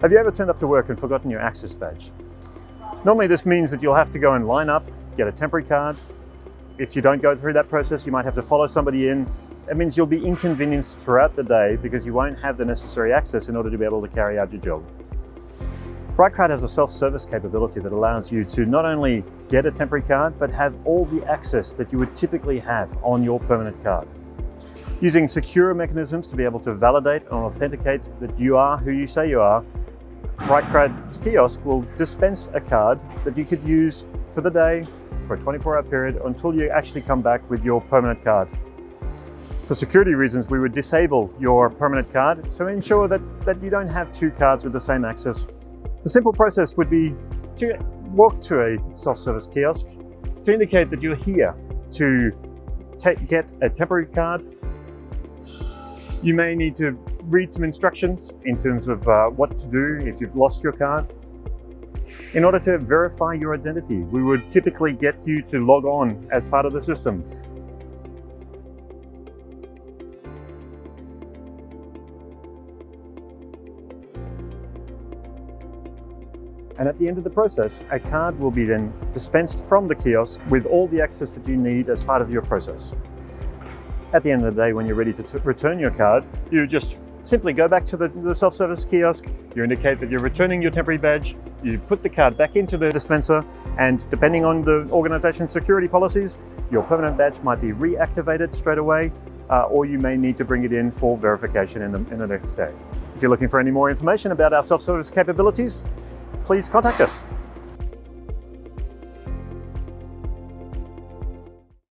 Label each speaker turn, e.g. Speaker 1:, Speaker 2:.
Speaker 1: Have you ever turned up to work and forgotten your access badge? Normally this means that you'll have to go and line up, get a temporary card. If you don't go through that process, you might have to follow somebody in. It means you'll be inconvenienced throughout the day because you won't have the necessary access in order to be able to carry out your job. RightCrowd has a self-service capability that allows you to not only get a temporary card, but have all the access that you would typically have on your permanent card. Using secure mechanisms to be able to validate and authenticate that you are who you say you are, RightCrowd's kiosk will dispense a card that you could use for the day, for a 24-hour period, until you actually come back with your permanent card. For security reasons, we would disable your permanent card to ensure that you don't have two cards with the same access. The simple process would be to walk to a self-service kiosk to indicate that you're here to get a temporary card. You may need to read some instructions in terms of what to do if you've lost your card. In order to verify your identity, we would typically get you to log on as part of the system. And at the end of the process, a card will be then dispensed from the kiosk with all the access that you need as part of your process. At the end of the day, when you're ready to return your card, you just simply go back to the self-service kiosk, you indicate that you're returning your temporary badge, you put the card back into the dispenser, and depending on the organization's security policies, your permanent badge might be reactivated straight away, or you may need to bring it in for verification in the next day. If you're looking for any more information about our self-service capabilities, please contact us.